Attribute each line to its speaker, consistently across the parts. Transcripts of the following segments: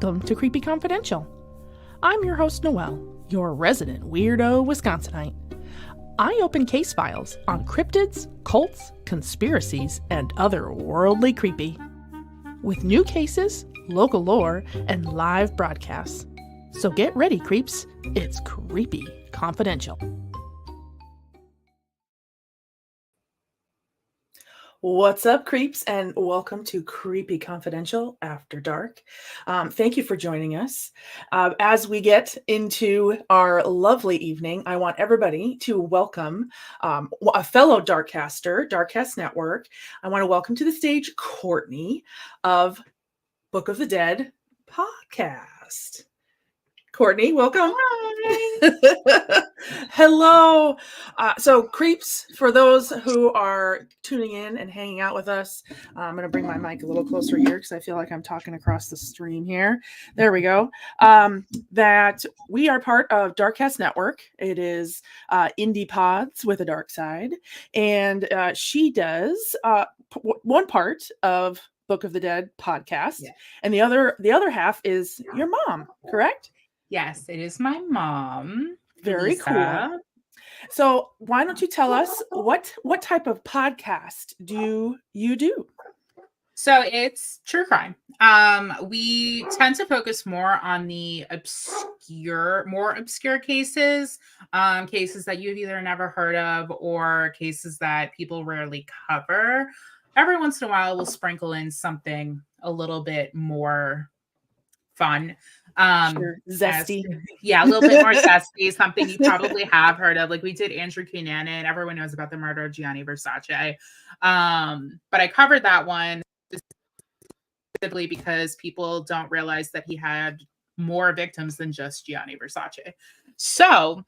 Speaker 1: Welcome to Creepy Confidential. I'm your host, Noelle, your resident weirdo Wisconsinite. I open case files on cryptids, cults, conspiracies, and other worldly creepy. With new cases, local lore, and live broadcasts. So get ready, creeps. It's Creepy Confidential. What's up, creeps, and welcome to Creepy Confidential After Dark. Thank you for joining us. As we get into our lovely evening, I want everybody to welcome a fellow Darkcaster, Darkcast Network. I want to welcome to the stage Courtney of Book of the Dead podcast. Courtney, welcome.
Speaker 2: Hi.
Speaker 1: Hello. So creeps, for those who are tuning in and hanging out with us, I'm going to bring my mic a little closer here because I feel like I'm talking across the stream here. There we go. That we are part of Darkcast Network. It is Indie Pods with a dark side. And she does one part of Book of the Dead podcast. Yeah. And the other half is your mom, correct?
Speaker 2: Yes, it is my mom.
Speaker 1: Very
Speaker 2: Lisa.
Speaker 1: Cool. So why don't you tell us what type of podcast do you do?
Speaker 2: So it's true crime. We tend to focus more on the more obscure cases, cases that you've either never heard of or cases that people rarely cover. Every once in a while, we'll sprinkle in something a little bit more fun.
Speaker 1: Sure. Zesty.
Speaker 2: A little bit more zesty, something you probably have heard of. Like we did Andrew Cunanan. Everyone knows about the murder of Gianni Versace. But I covered that one specifically because people don't realize that he had more victims than just Gianni Versace. So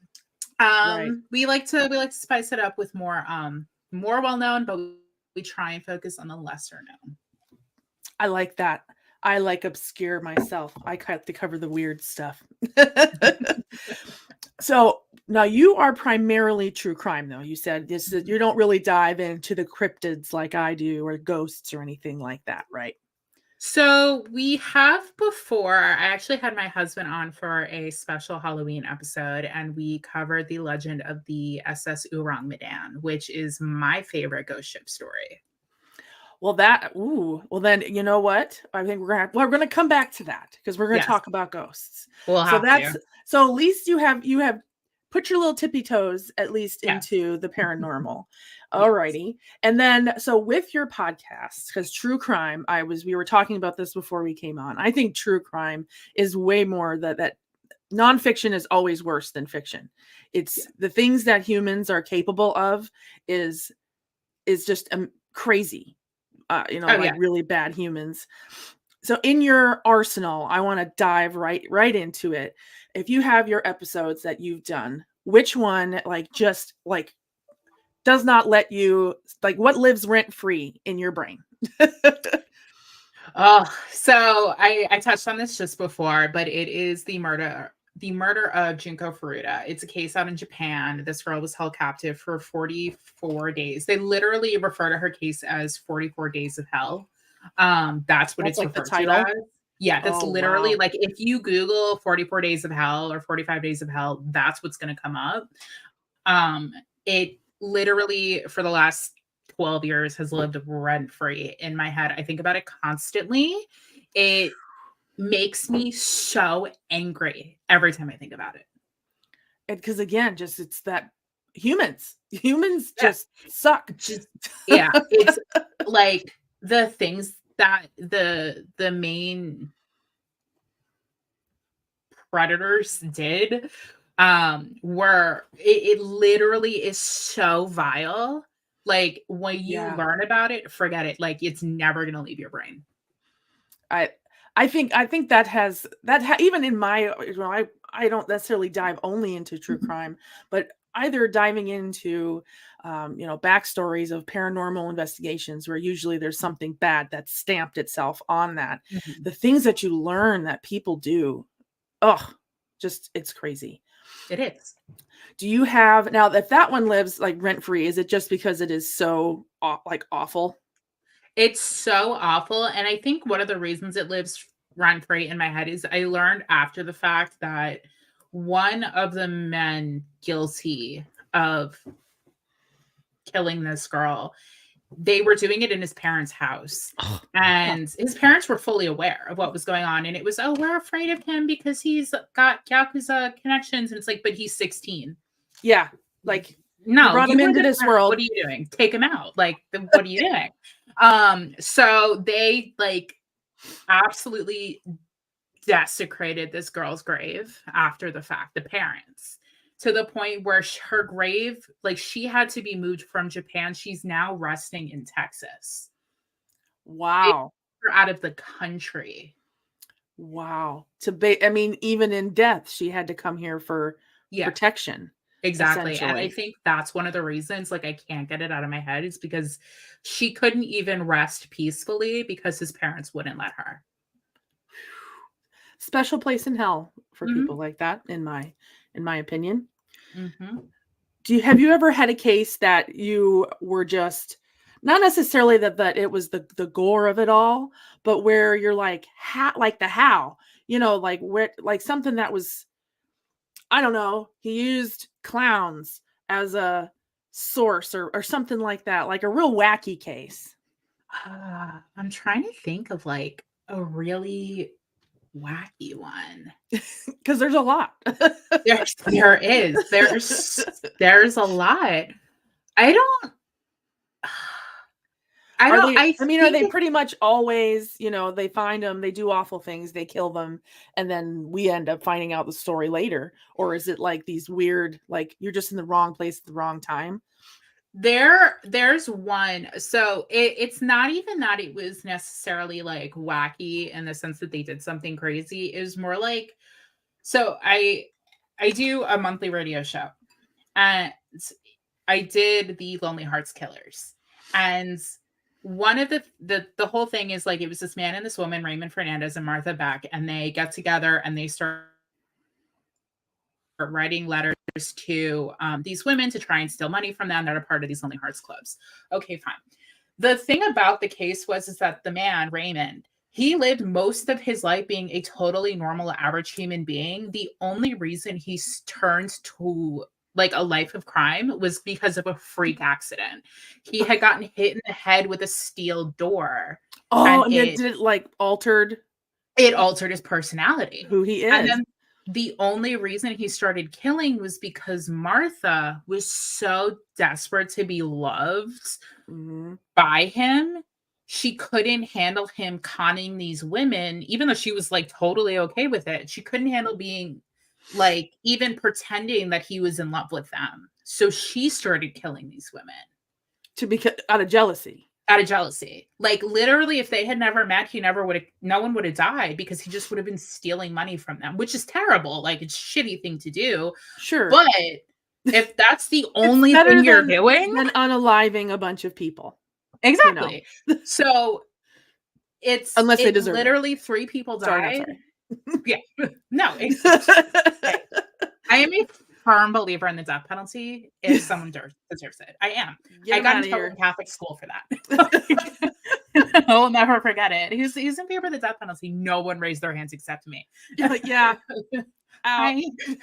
Speaker 2: right. we like to spice it up with more well-known, but we try and focus on the lesser known.
Speaker 1: I like that. I like obscure myself. I like to cover the weird stuff. So now you are primarily true crime, though. You said this, you don't really dive into the cryptids like I do, or ghosts or anything like that, right?
Speaker 2: So we have before. I actually had my husband on for a special Halloween episode, and we covered the legend of the SS Ourang Medan, which is my favorite ghost ship story.
Speaker 1: Well, then you know what? I think we're gonna come back to that because we're gonna talk about ghosts. So at least you have put your little tippy toes at least into the paranormal. Alrighty. And then so with your podcast, because true crime, we were talking about this before we came on. I think true crime is way more that nonfiction is always worse than fiction. It's the things that humans are capable of is just crazy. Really bad humans. So in your arsenal, I want to dive right into it. If you have your episodes that you've done, which one does not let you, what lives rent free in your brain?
Speaker 2: So I touched on this just before, but it is the murder of Junko Furuta. It's a case out in Japan. This girl was held captive for 44 days. They literally refer to her case as 44 Days of Hell. That's what it's referred to as. Yeah, that's literally like if you Google 44 Days of Hell or 45 Days of Hell, that's what's going to come up. It literally for the last 12 years has lived rent-free in my head. I think about it constantly. It makes me so angry every time I think about it.
Speaker 1: Because again, it's that humans just suck.
Speaker 2: It's like the things that the main predators did were it literally is so vile. Like when you learn about it, forget it. Like it's never gonna leave your brain.
Speaker 1: I think that has even in my, I don't necessarily dive only into true crime, but either diving into, backstories of paranormal investigations where usually there's something bad that's stamped itself on that. Mm-hmm. The things that you learn that people do, it's crazy.
Speaker 2: It is.
Speaker 1: Do you have, now if that one lives like rent free, is it just because it is so awful?
Speaker 2: It's so awful. And I think one of the reasons it lives run free in my head is I learned after the fact that one of the men guilty of killing this girl, they were doing it in his parents' house. And his parents were fully aware of what was going on. And it was, oh, we're afraid of him because he's got Yakuza connections. And it's like, but he's 16.
Speaker 1: Yeah. Like,
Speaker 2: no,
Speaker 1: you brought him into this world.
Speaker 2: What are you doing? Take him out. Like, what are you doing? So they like absolutely desecrated this girl's grave after the fact, the parents, to the point where her grave, like, she had to be moved from Japan. She's now resting in Texas.
Speaker 1: Wow.
Speaker 2: They're out of the country.
Speaker 1: Wow. I mean, even in death, she had to come here for protection.
Speaker 2: Exactly. And I think that's one of the reasons, like, I can't get it out of my head, is because she couldn't even rest peacefully because his parents wouldn't let her.
Speaker 1: Special place in hell for people like that, in my opinion. Have you ever had a case that you were just, not necessarily that it was the gore of it all, but where you're like, how, you know, like where, like something that was, I don't know, he used clowns as a source or something like that, like a real wacky case?
Speaker 2: I'm trying to think of like a really wacky one,
Speaker 1: because there's a lot.
Speaker 2: There's a lot. Are they
Speaker 1: pretty much always, you know, they find them, they do awful things, they kill them, and then we end up finding out the story later? Or is it like these weird, like you're just in the wrong place at the wrong time?
Speaker 2: There's one. So it's not even that it was necessarily like wacky in the sense that they did something crazy. It was more like, so I do a monthly radio show, and I did the Lonely Hearts Killers, and one of the whole thing is like, it was this man and this woman, Raymond Fernandez and Martha Beck, and they get together and they start writing letters to these women to try and steal money from them that are part of these Lonely Hearts clubs. Okay, fine. The thing about the case is that the man, Raymond, he lived most of his life being a totally normal, average human being. The only reason he turned to like a life of crime was because of a freak accident. He had gotten hit in the head with a steel door.
Speaker 1: Oh, and did it like altered?
Speaker 2: It altered his personality,
Speaker 1: who he is.
Speaker 2: And then the only reason he started killing was because Martha was so desperate to be loved by him. She couldn't handle him conning these women, even though she was like totally okay with it. She couldn't handle being like even pretending that he was in love with them. So she started killing these women
Speaker 1: out of jealousy.
Speaker 2: Out of jealousy. Like literally, if they had never met, no one would have died, because he just would have been stealing money from them, which is terrible. Like, it's a shitty thing to do.
Speaker 1: Sure.
Speaker 2: But if that's the only thing you're doing,
Speaker 1: then unaliving a bunch of people.
Speaker 2: Exactly. You know? So
Speaker 1: unless they deserve
Speaker 2: literally it. 3 people died.
Speaker 1: Sorry.
Speaker 2: Yeah. No. I am a firm believer in the death penalty if someone deserves it. I am. I got in trouble in Catholic school for that. I'll never forget it. He's in favor of the death penalty. No one raised their hands except me.
Speaker 1: Yeah.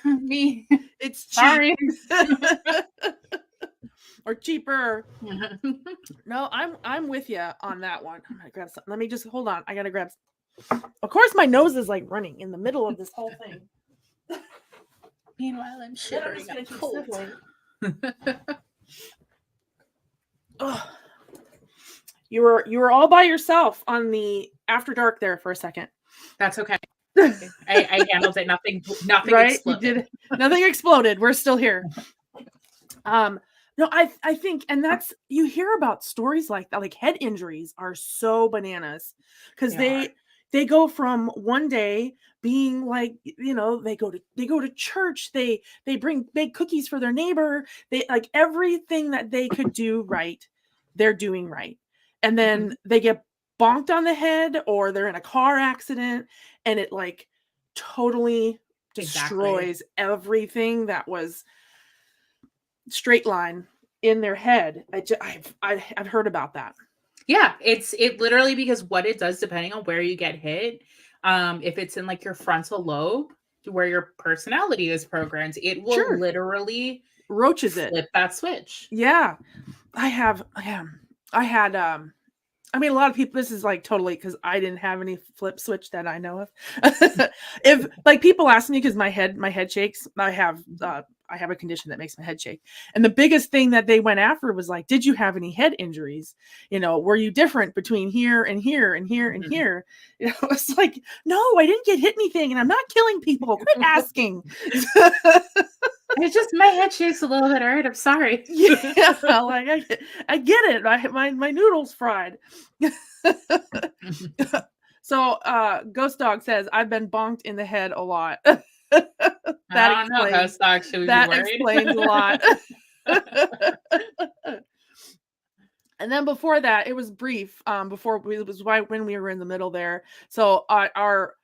Speaker 2: Me.
Speaker 1: It's cheap. Or cheaper. No, I'm with you on that one. I'm gonna grab something. Let me just hold on. I gotta grab. Of course, my nose is like running in the middle of this whole thing.
Speaker 2: Meanwhile, I'm shivering. I'm cold.
Speaker 1: Oh, you were all by yourself on the After Dark there for a second.
Speaker 2: That's okay. I handled it. Nothing
Speaker 1: right?
Speaker 2: exploded.
Speaker 1: Nothing exploded. We're still here. No, I think, and that's, you hear about stories like that, like head injuries are so bananas, because they go from one day being like, you know, they go to church, they bake cookies for their neighbor, they like everything that they could do right, they're doing right, and then they get bonked on the head, or they're in a car accident, and it like totally destroys everything that was straight line in their head. I've heard about that.
Speaker 2: Yeah, it literally, because what it does, depending on where you get hit, if it's in like your frontal lobe where your personality is programmed, it will literally
Speaker 1: roaches
Speaker 2: flip that switch.
Speaker 1: Yeah. I had I mean, a lot of people, this is like totally because I didn't have any flip switch that I know of. If like people ask me because my head shakes, I have a condition that makes my head shake. And the biggest thing that they went after was like, did you have any head injuries? You know, were you different between here and here and here and here? You know, it's like, no, I didn't get hit anything and I'm not killing people. Quit asking.
Speaker 2: It's just my head shakes a little bit. All right, I'm sorry.
Speaker 1: Yeah, like I get it. My noodles fried. So Ghost Dog says I've been bonked in the head a lot.
Speaker 2: I don't know, Ghost Dog. Should we be worried?
Speaker 1: Explains a lot. And then before that, it was brief. It was when we were in the middle there. So our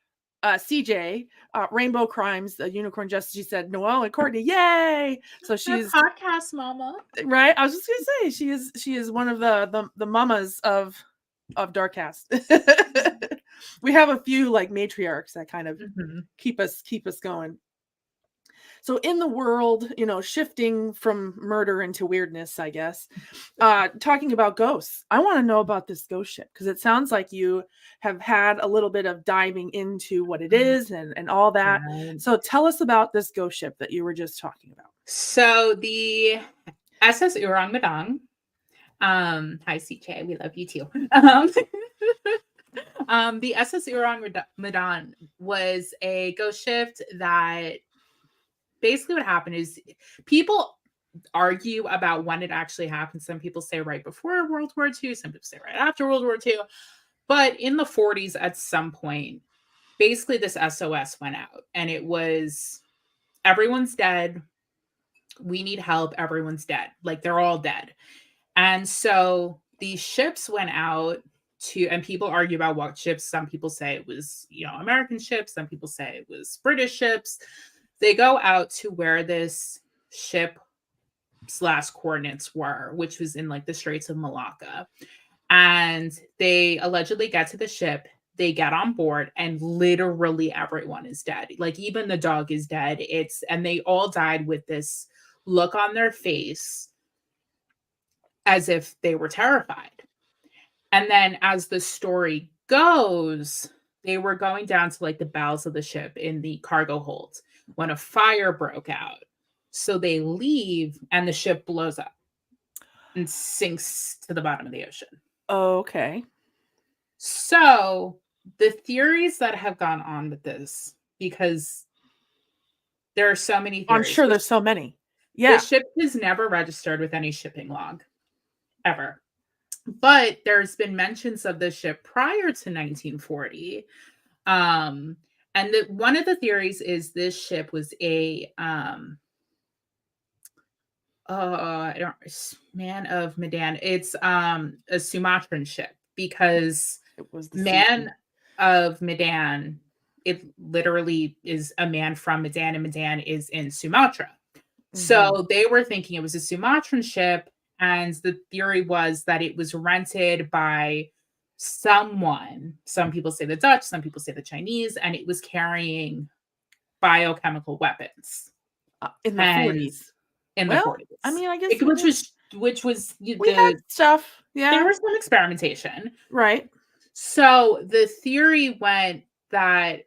Speaker 1: CJ, Rainbow Crimes, the Unicorn Justice, she said, Noelle and Courtney, yay! So she's
Speaker 2: podcast mama.
Speaker 1: Right? I was just gonna say she is one of the mamas of Darkcast. We have a few like matriarchs that kind of keep us going. So in the world, you know, shifting from murder into weirdness, I guess, talking about ghosts, I want to know about this ghost ship because it sounds like you have had a little bit of diving into what it is and all that. Right. So tell us about this ghost ship that you were just talking about.
Speaker 2: So the SS Urang Madang. Hi CJ, we love you too. The SS Urang Madang was a ghost ship that basically what happened is people argue about when it actually happened. Some people say right before World War II, some people say right after World War II. But in the 40s, at some point, basically this SOS went out and it was everyone's dead. We need help. Everyone's dead. Like they're all dead. And so these ships went out and people argue about what ships. Some people say it was, you know, American ships. Some people say it was British ships. They go out to where this ship / coordinates were, which was in like the Straits of Malacca. And they allegedly get to the ship. They get on board and literally everyone is dead. Like even the dog is dead. And they all died with this look on their face as if they were terrified. And then as the story goes, they were going down to like the bowels of the ship in the cargo hold when a fire broke out. So they leave and the ship blows up and sinks to the bottom of the ocean.
Speaker 1: Okay.
Speaker 2: So the theories that have gone on with this, because there are so many theories.
Speaker 1: I'm sure there's so many. Yeah.
Speaker 2: The ship is never registered with any shipping log, ever. But there's been mentions of the ship prior to 1940. And one of the theories is this ship was a Man of Medan. It's a Sumatran ship because it was the Man of Medan. It literally is a man from Medan, and Medan is in Sumatra. Mm-hmm. So they were thinking it was a Sumatran ship, and the theory was that it was rented by someone. Some people say the Dutch, some people say the Chinese, and it was carrying biochemical weapons
Speaker 1: in the 40s.
Speaker 2: In the 40s,
Speaker 1: I mean, I guess
Speaker 2: which was
Speaker 1: we had stuff. Yeah,
Speaker 2: there was some experimentation,
Speaker 1: right?
Speaker 2: So the theory went that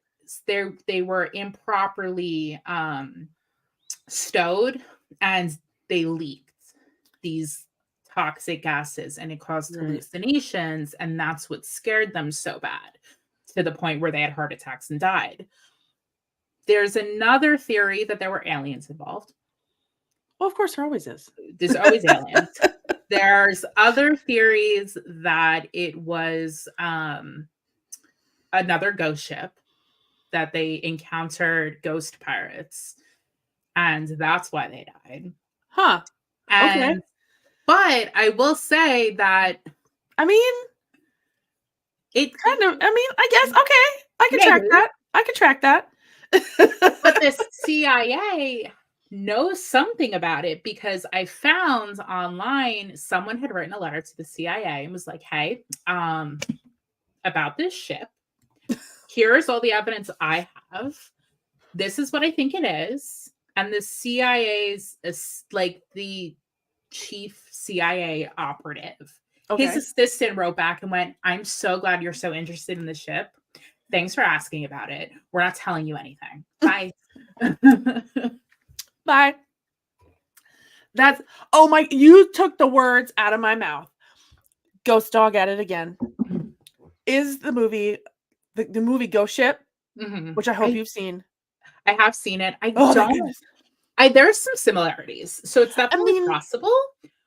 Speaker 2: they were improperly stowed and they leaked these toxic gases and it caused hallucinations, and that's what scared them so bad to the point where they had heart attacks and died. There's another theory that there were aliens involved.
Speaker 1: Well, of course there always is.
Speaker 2: There's always aliens. There's other theories that it was another ghost ship, that they encountered ghost pirates, and that's why they died.
Speaker 1: Huh.
Speaker 2: And, okay. But I will say that,
Speaker 1: I mean, it kind of, I mean, I guess, okay, I can track that. I can track that.
Speaker 2: But the CIA knows something about it, because I found online someone had written a letter to the CIA and was like, hey, about this ship, here's all the evidence I have. This is what I think it is. And the CIA's, like the chief CIA operative, his assistant wrote back and went, I'm so glad you're so interested in the ship. Thanks for asking about it. We're not telling you anything. Bye.
Speaker 1: Bye. That's, oh my, you took the words out of my mouth. Ghost Dog at it again. Is the movie, the movie Ghost Ship, which I hope you've seen.
Speaker 2: I have seen it. There's some similarities. So it's definitely possible.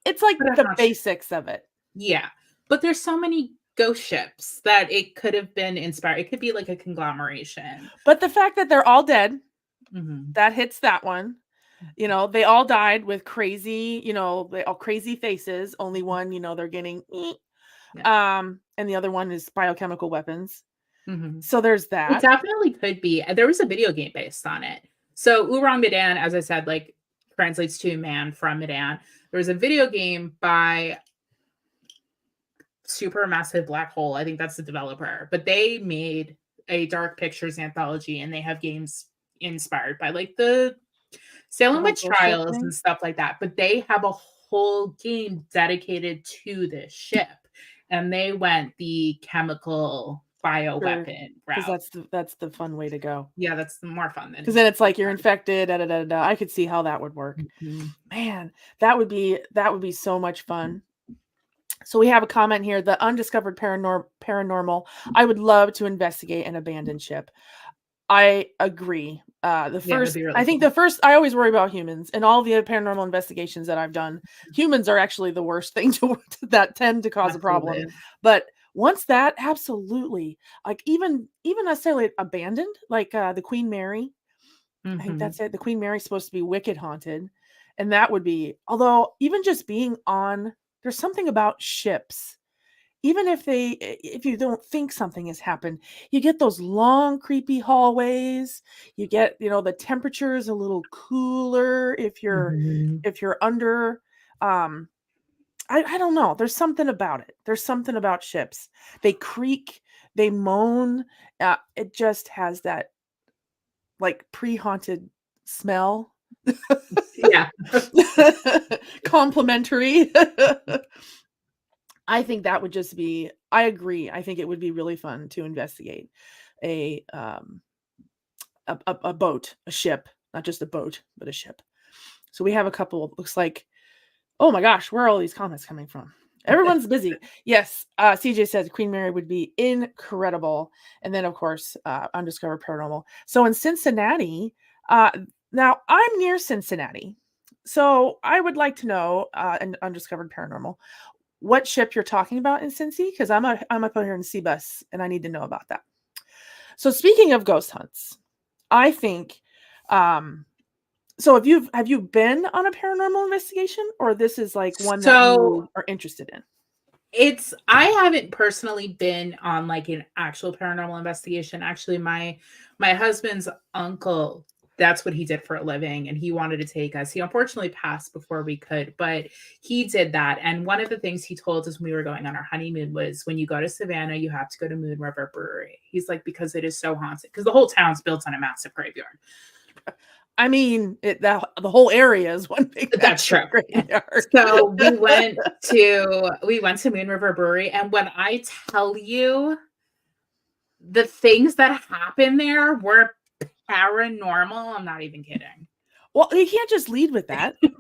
Speaker 1: It's like the basics of it.
Speaker 2: Yeah. But there's so many ghost ships that it could have been inspired. It could be like a conglomeration.
Speaker 1: But the fact that they're all dead, that hits that one. You know, they all died with crazy, you know, they all crazy faces. Only one, you know, they're getting, and the other one is biochemical weapons. So there's that.
Speaker 2: It definitely could be. There was a video game based on it. So Urang Medan, as I said, like translates to man from Medan. There was a video game by Supermassive Black Hole. I think that's the developer, but they made a Dark Pictures anthology, and they have games inspired by like the Salem Witch Trials and stuff like that. But they have a whole game dedicated to this ship, and they went the chemical bioweapon route.
Speaker 1: Because that's the fun way to go.
Speaker 2: Yeah, that's more fun
Speaker 1: because then it's like you're infected. I could see how that would work. Man, that would be so much fun. So we have a comment here: the undiscovered paranormal. I would love to investigate an abandoned ship. I agree. The first, I always worry about humans, and all the paranormal investigations that I've done, humans are actually the worst thing that tend to cause a problem. But once that, absolutely, like even necessarily abandoned, like the Queen Mary. I think that's it. The Queen Mary's supposed to be wicked haunted, and that would be. Although even just being on, there's something about ships. Even if you don't think something has happened, you get those long, creepy hallways. You get, you know, the temperature is a little cooler if you're under. I don't know. There's something about it. There's something about ships. They creak, they moan. It just has that like pre-haunted smell.
Speaker 2: Yeah.
Speaker 1: Complimentary. I think that would just be, I agree. I think it would be really fun to investigate a boat, a ship, not just a boat, but a ship. So we have a couple, looks like, oh my gosh, where are all these comments coming from? Everyone's busy. Yes. CJ says Queen Mary would be incredible. And then of course, undiscovered paranormal. So in Cincinnati, now I'm near Cincinnati. So I would like to know, an undiscovered paranormal, what ship you're talking about in Cincy, because I'm up here in Seabus and I need to know about that. So speaking of ghost hunts, I think so have you been on a paranormal investigation, or this is like one that you are interested in?
Speaker 2: I haven't personally been on like an actual paranormal investigation. Actually, my husband's uncle, that's what he did for a living, and he wanted to take us. He unfortunately passed before we could, but he did that. And one of the things he told us when we were going on our honeymoon was, when you go to Savannah, you have to go to Moon River Brewery. He's like, because it is so haunted, because the whole town's built on a massive graveyard.
Speaker 1: I mean, the whole area is one big.
Speaker 2: That's true. Graveyard. So we went to Moon River Brewery, and when I tell you, the things that happen there were paranormal, I'm not even kidding.
Speaker 1: Well, you can't just lead with that. You're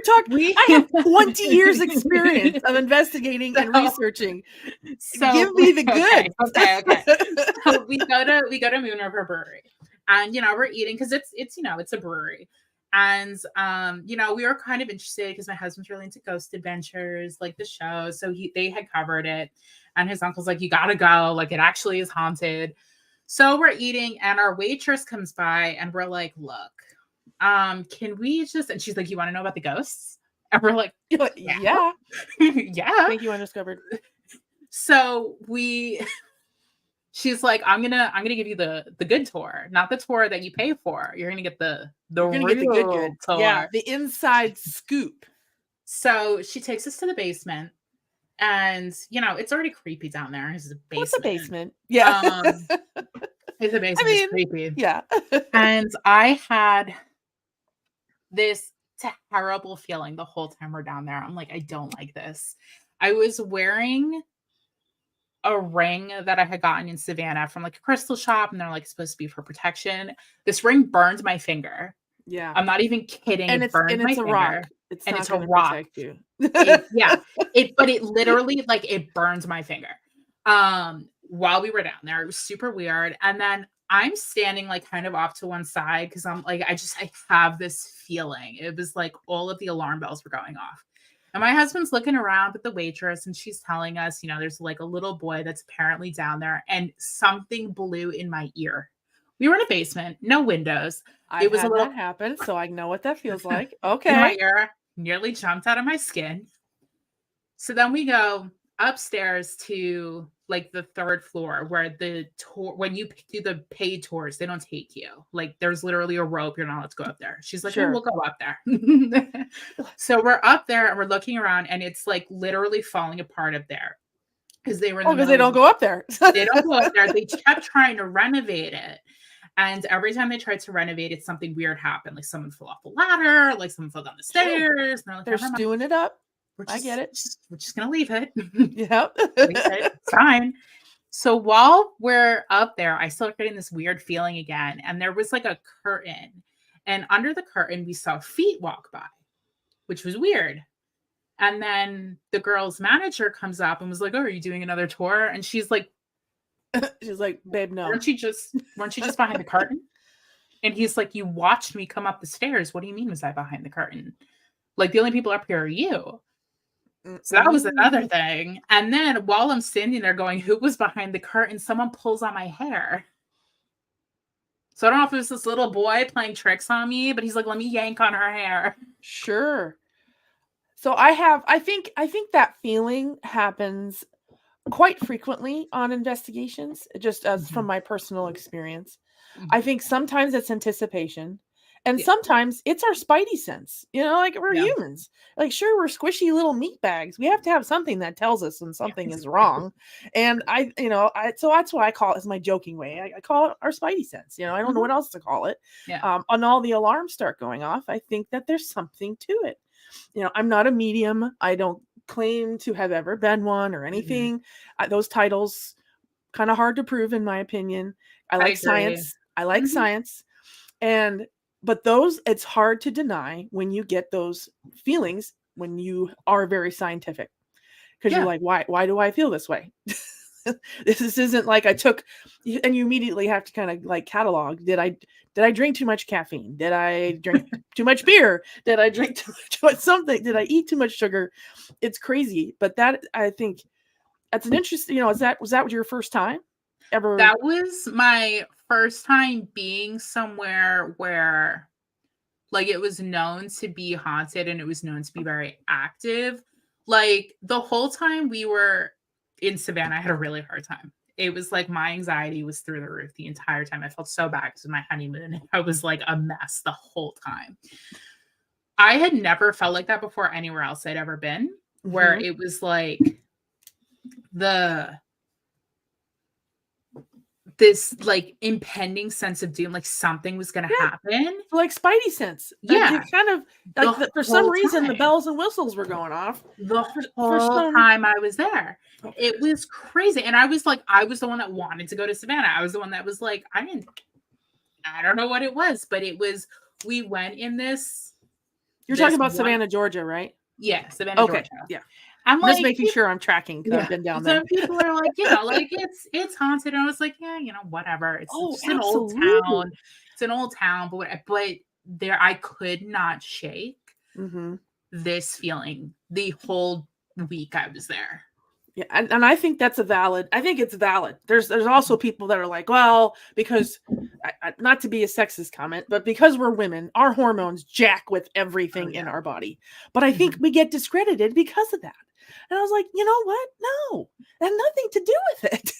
Speaker 1: talking. I have 20 years experience of investigating and researching. So give me the good.
Speaker 2: Okay. So we go to Moon River Brewery, and we're eating because it's a brewery, and we were kind of interested because my husband's really into ghost adventures, like the show. So they had covered it, and his uncle's like, you gotta go, like it actually is haunted. So we're eating, and our waitress comes by, and we're like, look, can we just, and she's like, you want to know about the ghosts? And we're like,
Speaker 1: yeah.
Speaker 2: Yeah.
Speaker 1: Thank you, undiscovered.
Speaker 2: So she's like, I'm gonna give you the good tour, not the tour that you pay for. You're gonna get the good tour.
Speaker 1: Yeah, the inside scoop.
Speaker 2: So she takes us to the basement, And, you know, it's already creepy down there. It's a basement.
Speaker 1: What's a basement? Yeah.
Speaker 2: It's a basement. It's creepy.
Speaker 1: Yeah.
Speaker 2: And I had this terrible feeling the whole time we're down there. I'm like, I don't like this. I was wearing a ring that I had gotten in Savannah from like a crystal shop, and they're like supposed to be for protection. This ring burned my finger.
Speaker 1: Yeah.
Speaker 2: I'm not even kidding.
Speaker 1: And
Speaker 2: it burned my
Speaker 1: it's
Speaker 2: finger.
Speaker 1: A rock. It's
Speaker 2: and
Speaker 1: not
Speaker 2: it's a rock.
Speaker 1: Protect you.
Speaker 2: But it literally like it burned my finger. While we were down there, it was super weird. And then I'm standing like kind of off to one side because I'm like, I have this feeling. It was like all of the alarm bells were going off. And my husband's looking around at the waitress and she's telling us, you know, there's like a little boy that's apparently down there, and something blew in my ear. We were in a basement, no windows.
Speaker 1: It was a little that happen, so I know what that feels like. Okay.
Speaker 2: My ear nearly jumped out of my skin. So then we go upstairs to like the third floor where the tour, when you do the paid tours, they don't take you. Like there's literally a rope. You're not allowed to go up there. She's like, sure. We'll go up there. So we're up there and we're looking around, and it's like literally falling apart up there because they were
Speaker 1: because they don't go up there.
Speaker 2: They don't go up there. They kept trying to renovate it. And every time they tried to renovate it, something weird happened. Like someone fell off the ladder, like someone fell down the stairs.
Speaker 1: Sure. They're doing it up. I get it.
Speaker 2: We're just going to leave it.
Speaker 1: Yep.
Speaker 2: It's fine. So while we're up there, I started getting this weird feeling again. And there was like a curtain. And under the curtain, we saw feet walk by, which was weird. And then the girl's manager comes up and was like, oh, are you doing another tour? And she's like,
Speaker 1: babe, no.
Speaker 2: Weren't you just behind the curtain? And he's like, you watched me come up the stairs. What do you mean was I behind the curtain? Like the only people up here are you. So that was another thing. And then while I'm standing there going, who was behind the curtain? Someone pulls on my hair. So I don't know if it was this little boy playing tricks on me, but he's like, let me yank on her hair.
Speaker 1: Sure. So I think that feeling happens quite frequently on investigations, just as from my personal experience. I think sometimes it's anticipation, and sometimes it's our spidey sense. You know, like we're humans. Like, sure, we're squishy little meat bags. We have to have something that tells us when something is wrong. And so that's why I call it, as my joking way, I call it our spidey sense. You know, I don't know what else to call it. On all the alarms start going off, I think that there's something to it. You know, I'm not a medium. I don't claim to have ever been one or anything. Those titles kind of hard to prove, in my opinion. I like science. I like science. But those, it's hard to deny when you get those feelings when you are very scientific, because you're like, why do I feel this way? This isn't like I took, and you immediately have to kind of like catalog. Did I drink too much caffeine? Did I drink too much beer? Did I drink too much something? Did I eat too much sugar? It's crazy. But that, I think that's an interesting, you know, was that your first time ever?
Speaker 2: That was my first time being somewhere where like it was known to be haunted and it was known to be very active. Like the whole time we were in Savannah, I had a really hard time. It was like my anxiety was through the roof the entire time. I felt so bad because of my honeymoon. I was like a mess the whole time. I had never felt like that before anywhere else I'd ever been, where it was like this like impending sense of doom, like something was going to happen.
Speaker 1: Like spidey sense.
Speaker 2: Yeah.
Speaker 1: Kind of like for some reason the bells and whistles were going off.
Speaker 2: The whole time I was there. It was crazy. And I was like, I was the one that wanted to go to Savannah. I was the one that was like, I don't know what it was, but it was, we went in this.
Speaker 1: You're talking about Savannah, Georgia, right?
Speaker 2: Yeah, Savannah, Georgia.
Speaker 1: Yeah.
Speaker 2: I'm
Speaker 1: just making sure I'm tracking because I've been down there.
Speaker 2: Some people are like, you know, like it's haunted. And I was like, yeah, you know, whatever. It's just an old town. It's an old town, but there I could not shake this feeling the whole week I was there.
Speaker 1: Yeah, and I think it's valid. There's also people that are like, well, because not to be a sexist comment, but because we're women, our hormones jack with everything in our body. But I think we get discredited because of that. And I was like, you know what? No, it had nothing to do with
Speaker 2: it.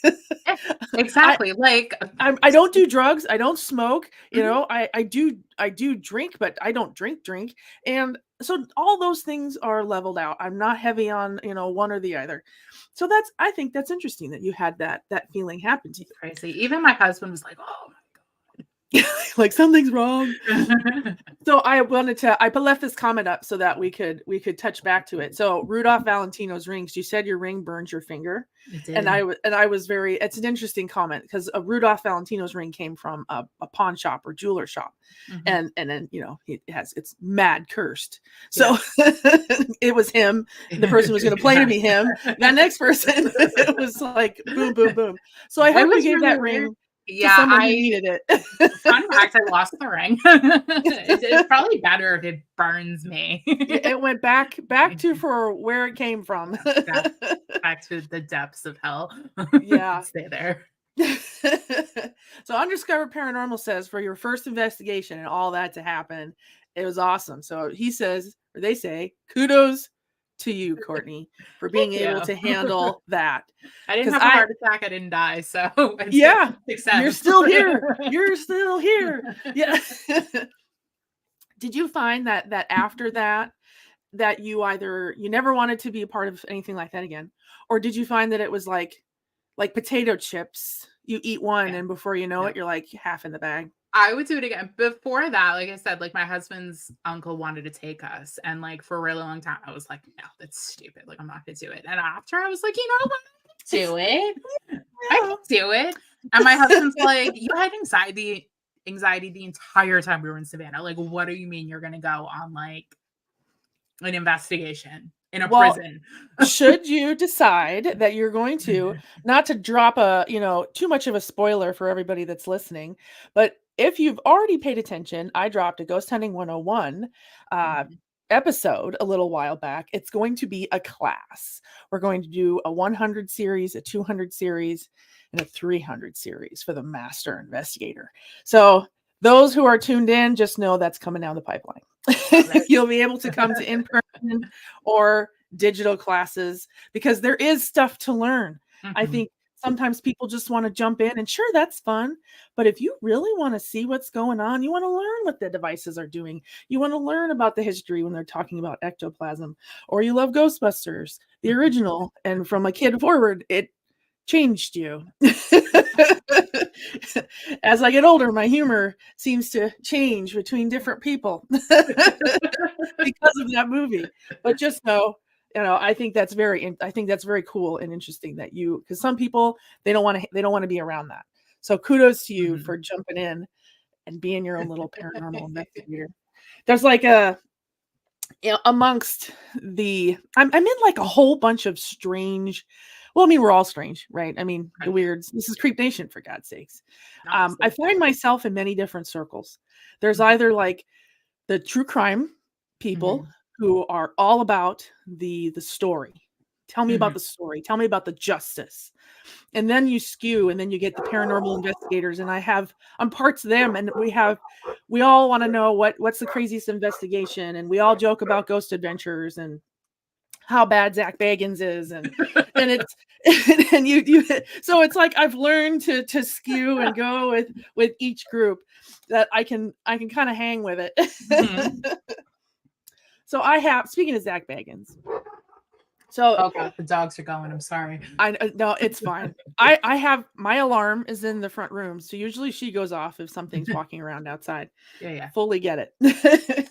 Speaker 2: Exactly.
Speaker 1: I don't do drugs. I don't smoke. You know, I do drink, but I don't drink. And so all those things are leveled out. I'm not heavy on, one or the other. So I think that's interesting that you had that feeling happen to you.
Speaker 2: Crazy. Even my husband was like, oh,
Speaker 1: like something's wrong. So I left this comment up so that we could touch back to it. So Rudolph Valentino's rings, you said your ring burns your finger.
Speaker 2: It did.
Speaker 1: And I was it's an interesting comment because a Rudolph Valentino's ring came from a pawn shop or jeweler shop. And then, it's mad cursed. So it was him. The person was going to play to be him. That next person, it was like boom, boom, boom. So I hope you gave that ring. Yeah, someone who needed it.
Speaker 2: Fun fact, I lost the ring. It's probably better if it burns me.
Speaker 1: It went back to for where it came from.
Speaker 2: back to the depths of hell.
Speaker 1: Yeah.
Speaker 2: Stay there.
Speaker 1: So Undiscovered Paranormal says, for your first investigation and all that to happen, it was awesome. So he says, or they say, kudos to you, Courtney, for being able to handle that.
Speaker 2: I didn't have a heart attack. I didn't die. So
Speaker 1: yeah, you're still here. You're still here. Yeah. Did you find that after that you either you never wanted to be a part of anything like that again, or did you find that it was like potato chips? You eat one and before you know it, you're like half in the bag.
Speaker 2: I would do it again. Before that, like I said, like my husband's uncle wanted to take us. And like for a really long time, I was like, no, that's stupid. Like, I'm not going to do it. And after I was like, you know what? Do it. I can do it. And my husband's like, you had anxiety the entire time we were in Savannah. Like, what do you mean you're going to go on like an investigation in a prison?
Speaker 1: Should you decide that you're going to, not to drop too much of a spoiler for everybody that's listening, but if you've already paid attention, I dropped a Ghost Hunting 101 episode a little while back. It's going to be a class. We're going to do a 100 series, a 200 series, and a 300 series for the master investigator. So those who are tuned in, just know that's coming down the pipeline. You'll be able to come to in-person or digital classes because there is stuff to learn. I think sometimes people just want to jump in and sure, that's fun. But if you really want to see what's going on, you want to learn what the devices are doing. You want to learn about the history when they're talking about ectoplasm, or you love Ghostbusters, the original. And from a kid forward, it changed you. As I get older, my humor seems to change between different people because of that movie. But just know, I think that's very cool and interesting that because some people they don't want to be around that. So kudos to you for jumping in and being your own little paranormal investigator. There's like amongst I'm in like a whole bunch of strange. Well, I mean, we're all strange, right? I mean, the weirds. This is Creep Nation, for God's sakes. I find myself in many different circles. There's either like the true crime people who are all about the story. Tell me about the story. Tell me about the justice. And then you skew, and then you get the paranormal investigators. And I'm parts of them, and we all want to know what's the craziest investigation, and we all joke about ghost adventures and how bad Zach Bagans is, and it's and you so it's like I've learned to skew and go with each group that I can kind of hang with it. So speaking of Zach Bagans. So
Speaker 2: oh God, the dogs are going. I'm sorry.
Speaker 1: No, it's fine. I have my alarm is in the front room, so usually she goes off if something's walking around outside.
Speaker 2: Yeah.
Speaker 1: Fully get it.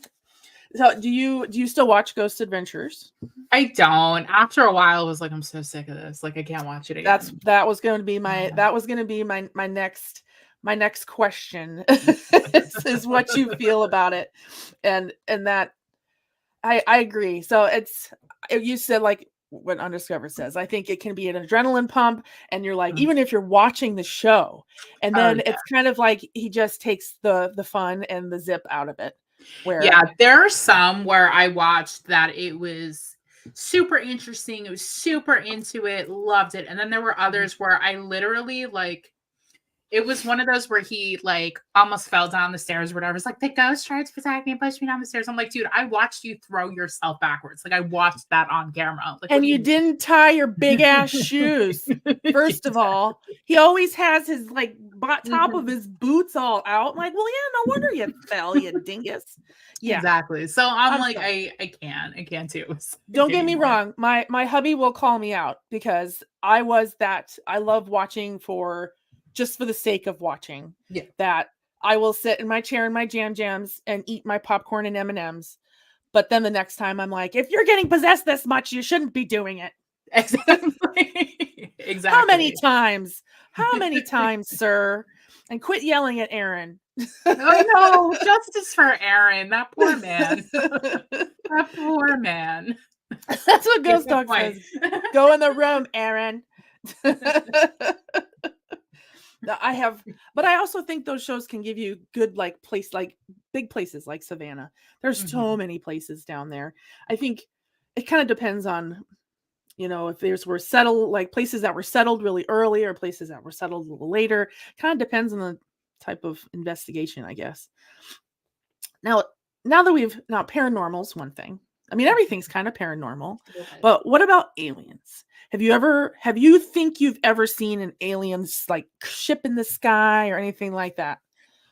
Speaker 1: So do you still watch Ghost Adventures?
Speaker 2: I don't. After a while, I was like, I'm so sick of this. Like, I can't watch it again.
Speaker 1: That was going to be my next question is what you feel about it, and that I agree. So you said like what Undiscovered says. I think it can be an adrenaline pump, and you're like even if you're watching the show, and then it's kind of like he just takes the fun and the zip out of it.
Speaker 2: There are some where I watched that it was super interesting. It was super into it, loved it. And then there were others where I literally like It was one of those where he like almost fell down the stairs or whatever. It's like the ghost tried to protect me and push me down the stairs. I'm like, dude, I watched you throw yourself backwards. Like I watched that on camera. Like,
Speaker 1: and you didn't tie your big ass shoes. First of all, he always has his like top of his boots all out. I'm like, well, yeah, no wonder you fell, you dingus. Yeah,
Speaker 2: exactly. So I'm like, I can too.
Speaker 1: Don't get me wrong. My hubby will call me out because I love watching just for the sake of watching.
Speaker 2: Yeah.
Speaker 1: That I will sit in my chair in my jams and eat my popcorn and M&Ms. But then the next time I'm like, if you're getting possessed this much, you shouldn't be doing it.
Speaker 2: Exactly. Exactly.
Speaker 1: How many times? How many times, sir? And quit yelling at Aaron.
Speaker 2: I know. Justice for Aaron. That poor man. That poor man.
Speaker 1: That's what Ghost Dog says. Go in the room, Aaron. But I also think those shows can give you good like big places like Savannah. There's so many places down there. I think it kind of depends on, if were settled, like places that were settled really early or places that were settled a little later. Kind of depends on the type of investigation, I guess. Now that paranormal's one thing. I mean, everything's kind of paranormal, but what about aliens? Have you think you've ever seen an alien's like ship in the sky or anything like that?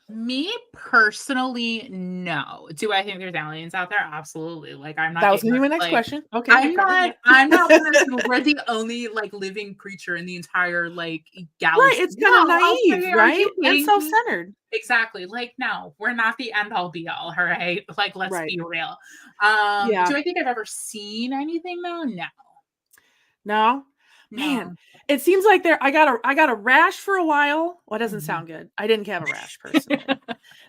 Speaker 2: Me personally, no. Do I think there's aliens out there? Absolutely. Like I'm not.
Speaker 1: That was gonna be my next question. Okay.
Speaker 2: I'm not we're the only like living creature in the entire like galaxy.
Speaker 1: Right. It's kind of naive, right? And self-centered.
Speaker 2: Exactly. Like, no, we're not the end all be all. All right. Like, let's be real. Do I think I've ever seen anything though? No.
Speaker 1: Man, it seems like I got a rash for a while. Well, it doesn't sound good. I didn't have a rash personally.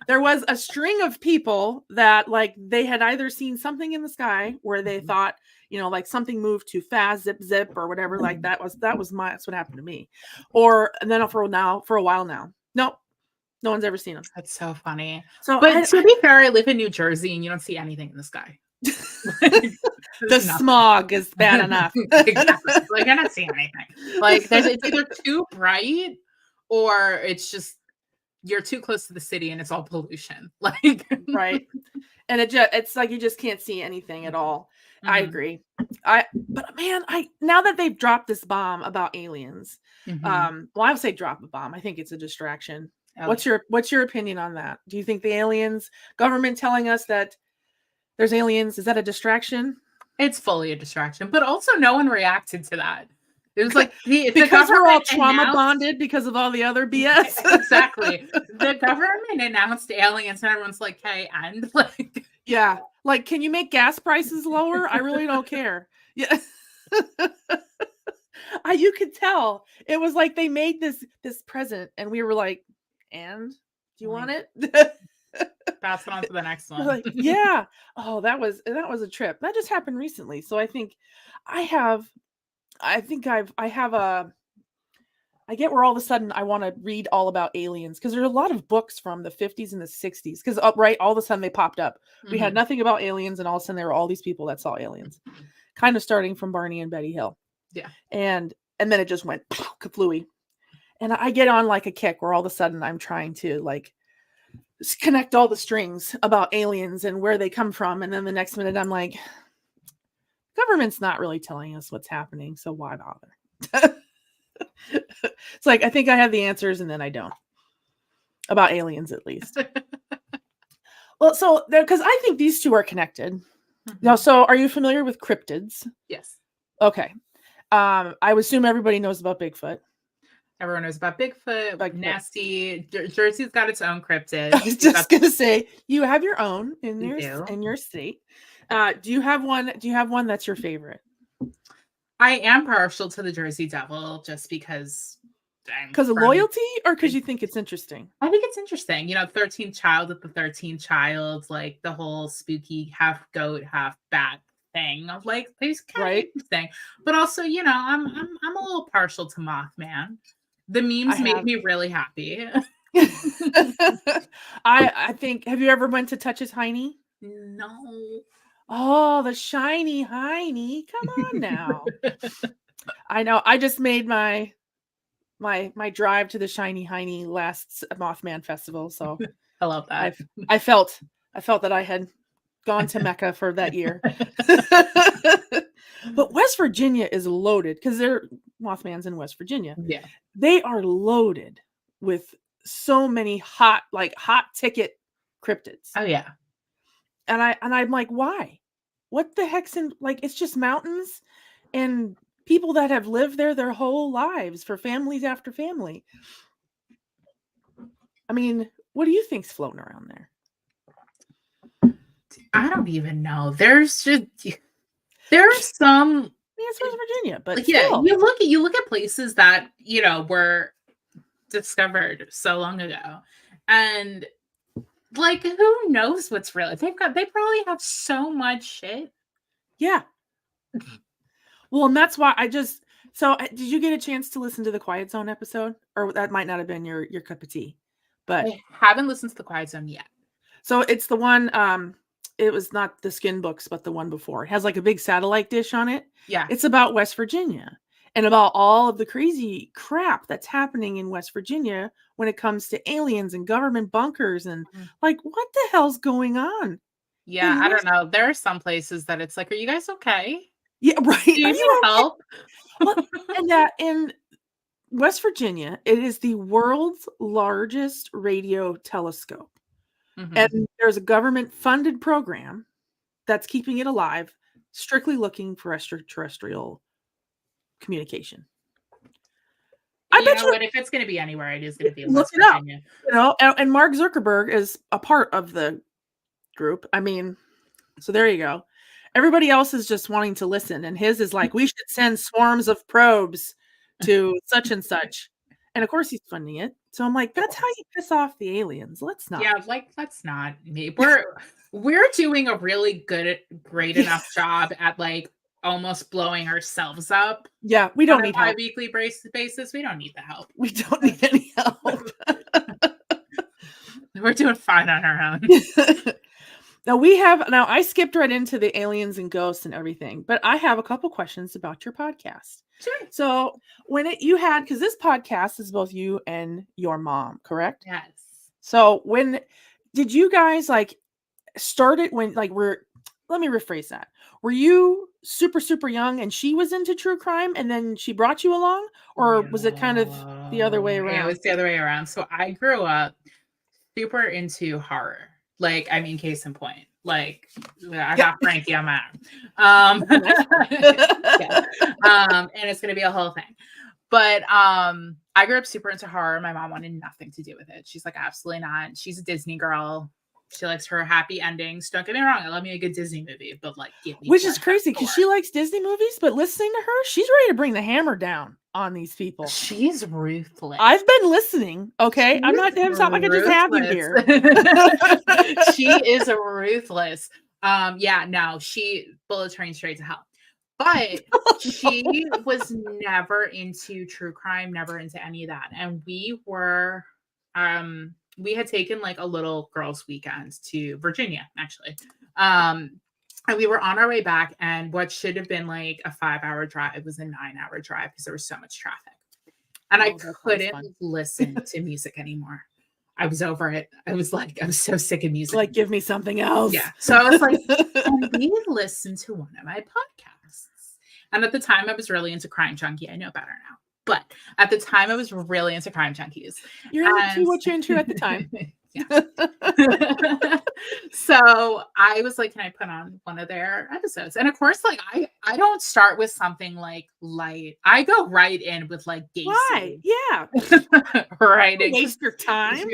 Speaker 1: There was a string of people that like they had either seen something in the sky where they thought, like something moved too fast, zip or whatever. Like that's what happened to me. And then for a while now, nope, no one's ever seen them.
Speaker 2: That's so funny. But to be fair, I live in New Jersey and you don't see anything in the sky.
Speaker 1: The smog is bad enough.
Speaker 2: Exactly. Like I don't see anything. Like it's either too bright or it's just you're too close to the city and it's all pollution. Like
Speaker 1: right. And it's like you just can't see anything at all. I agree. But man, now that they've dropped this bomb about aliens, well, I would say drop a bomb. I think it's a distraction. Okay. What's your opinion on that? Do you think the aliens, government telling us that there's aliens, is that a distraction?
Speaker 2: It's fully a distraction, but also no one reacted to that. It was like
Speaker 1: because we're all trauma bonded because of all the other BS.
Speaker 2: Exactly. The government announced aliens, and everyone's like, "Hey, and like,
Speaker 1: yeah, like, can you make gas prices lower? I really don't care." Yeah, you could tell it was like they made this present, and we were like, "And do you want it?"
Speaker 2: Pass it on to the next one.
Speaker 1: Like, yeah. Oh, that was a trip. That just happened recently. So I think I get where all of a sudden I want to read all about aliens because there's a lot of books from the 50s and the 60s because all of a sudden they popped up. We had nothing about aliens and all of a sudden there were all these people that saw aliens, kind of starting from Barney and Betty Hill.
Speaker 2: Yeah.
Speaker 1: And then it just went kaplooey. And I get on like a kick where all of a sudden I'm trying to like connect all the strings about aliens and where they come from. And then the next minute I'm like, government's not really telling us what's happening. So why bother? It's like, I think I have the answers and then I don't. About aliens, at least. Well, so because I think these two are connected. Now, so are you familiar with cryptids?
Speaker 2: Yes.
Speaker 1: Okay. I would assume everybody knows about Bigfoot.
Speaker 2: Everyone knows about Bigfoot, like nasty. Jersey's got its own cryptid.
Speaker 1: I was just gonna say you have your own in your state. Do you have one? Do you have one that's your favorite?
Speaker 2: I am partial to the Jersey Devil just because.
Speaker 1: Because of loyalty, or because you think it's interesting?
Speaker 2: I think it's interesting. 13th child with the 13th child, like the whole spooky half goat, half bat thing. Like it's kind of interesting, but also, I'm a little partial to Mothman. The memes made me really happy.
Speaker 1: I think. Have you ever went to touch his hiney?
Speaker 2: No.
Speaker 1: Oh, the shiny hiney! Come on now. I know. I just made my my drive to the Shiny Hiney last Mothman Festival. So
Speaker 2: I love that.
Speaker 1: I felt that I had gone to Mecca for that year. But West Virginia is loaded because they're Mothman's in West Virginia.
Speaker 2: Yeah.
Speaker 1: They are loaded with so many hot ticket cryptids.
Speaker 2: Oh yeah.
Speaker 1: And I'm like, why? What the heck's in, like, it's just mountains and people that have lived there their whole lives for families after family. I mean, what do you think's floating around there?
Speaker 2: I don't even know. There's some.
Speaker 1: It's West Virginia, but
Speaker 2: like, yeah, you look at places that were discovered so long ago, and like, who knows what's real? They probably have so much shit.
Speaker 1: Yeah. Well, and that's why did you get a chance to listen to the Quiet Zone episode? Or that might not have been your cup of tea. But
Speaker 2: I haven't listened to the Quiet Zone yet.
Speaker 1: So it's the one, it was not the Skin Books, but the one before. It has like a big satellite dish on it.
Speaker 2: Yeah.
Speaker 1: It's about West Virginia and about all of the crazy crap that's happening in West Virginia when it comes to aliens and government bunkers and like, what the hell's going on?
Speaker 2: Yeah, I don't know. There are some places that it's like, are you guys okay?
Speaker 1: Yeah, right.
Speaker 2: Do you need help?
Speaker 1: Well, and that in West Virginia, it is the world's largest radio telescope. Mm-hmm. And there's a government-funded program that's keeping it alive, strictly looking for extraterrestrial communication.
Speaker 2: I bet you, if it's going to be anywhere, it is going to be in West Virginia.
Speaker 1: And Mark Zuckerberg is a part of the group. I mean, so there you go. Everybody else is just wanting to listen, and his is like, we should send swarms of probes to such and such. And of course he's funding it. So I'm like, that's how you piss off the aliens. Let's not.
Speaker 2: Yeah, like, let's not. We're doing a really great enough job at like almost blowing ourselves up.
Speaker 1: Yeah, we don't need help.
Speaker 2: On a bi-weekly basis. We don't need the help.
Speaker 1: We don't need any help.
Speaker 2: We're doing fine on our own.
Speaker 1: Now I skipped right into the aliens and ghosts and everything, but I have a couple questions about your podcast.
Speaker 2: Sure.
Speaker 1: So because this podcast is both you and your mom, correct?
Speaker 2: Yes.
Speaker 1: So when did you guys like start it when like let me rephrase that. Were you super, super young and she was into true crime and then she brought you along? Or was it kind of the other way around?
Speaker 2: It was the other way around. So I grew up super into horror. Like, I mean, case in point, like I got Frankie on my arm. And it's going to be a whole thing. But I grew up super into horror. My mom wanted nothing to do with it. She's like, absolutely not. She's a Disney girl. She likes her happy endings. Don't get me wrong. I love me a good Disney movie, but like,
Speaker 1: which is crazy because she likes Disney movies, but listening to her, she's ready to bring the hammer down on these people.
Speaker 2: She's ruthless.
Speaker 1: I've been listening. Okay. I'm not like I just have you here.
Speaker 2: She is ruthless. She bullet train straight to hell. But she was never into true crime, never into any of that. And we were we had taken like a little girls' weekend to Virginia, actually. And we were on our way back, and what should have been like a 5-hour drive was a 9-hour drive because there was so much traffic. And I couldn't listen to music anymore. I was over it. I was so sick of music.
Speaker 1: Like, give me something else.
Speaker 2: Yeah. So I was like, can we listen to one of my podcasts? And at the time, I was really into Crime Junkie. I know better now. But at the time, I was really into Crime Junkies.
Speaker 1: You're into what you're into at the time.
Speaker 2: So I was like, can I put on one of their episodes? And of course, like I don't start with something like light. I go right in with like Gacy.
Speaker 1: Why? Yeah.
Speaker 2: Right.
Speaker 1: Waste your time.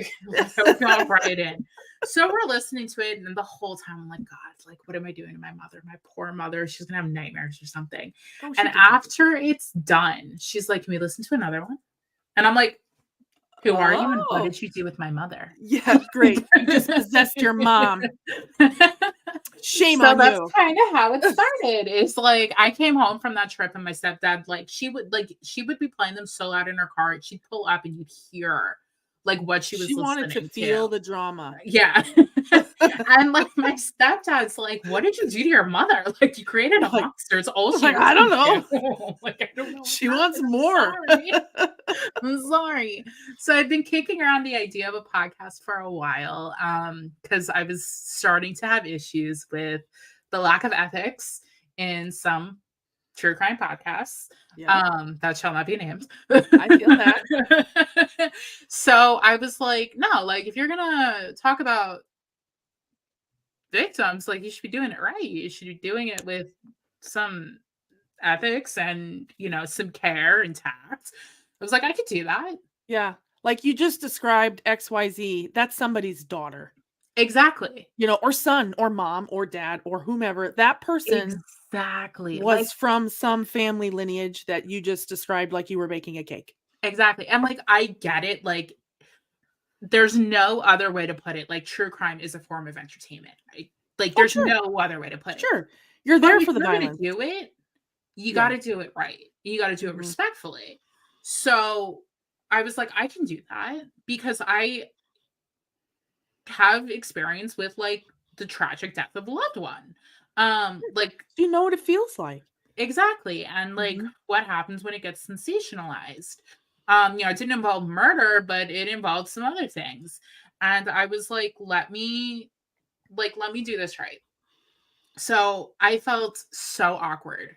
Speaker 2: Go right in. So we're listening to it, and the whole time I'm like, God, like, what am I doing to my mother? My poor mother. She's gonna have nightmares or something. And after it's done, she's like, can we listen to another one? And I'm like, who are you and what did you do with my mother?
Speaker 1: Yeah, great. You just possessed your mom. Shame on you. So
Speaker 2: that's kind of how it started. It's like I came home from that trip and my stepdad, she would be playing them so loud in her car. She'd pull up and you'd hear like what she was
Speaker 1: She wanted to
Speaker 2: listening
Speaker 1: feel the drama.
Speaker 2: Yeah. And like my stepdad's like, what did you do to your mother? Like you created a monster. It's all she
Speaker 1: I don't know.
Speaker 2: Like I don't know.
Speaker 1: She wants more.
Speaker 2: I'm sorry. So I've been kicking around the idea of a podcast for a while. Because I was starting to have issues with the lack of ethics in some true crime podcasts. That shall not be named.
Speaker 1: I feel that.
Speaker 2: So I was like, no, like if you're gonna talk about victims, like you should be doing it right. You should be doing it with some ethics and, you know, some care and tact. I was like, I could do that.
Speaker 1: Yeah. Like you just described XYZ. That's somebody's daughter.
Speaker 2: Exactly.
Speaker 1: You know, or son or mom or dad or whomever. That person was from some family lineage that you just described like you were baking a cake.
Speaker 2: Exactly. And like, I get it. Like, there's no other way to put it. Like, true crime is a form of entertainment, right? Like, there's no other way to put it.
Speaker 1: Sure. You're there for the violence.
Speaker 2: Do it. You got to do it right. You got to do it respectfully. So I was like, I can do that because I have experience with like the tragic death of a loved one. Like,
Speaker 1: you know what it feels like.
Speaker 2: Exactly. And like what happens when it gets sensationalized. You know, it didn't involve murder, but it involved some other things. And I was like, let me do this right. So I felt so awkward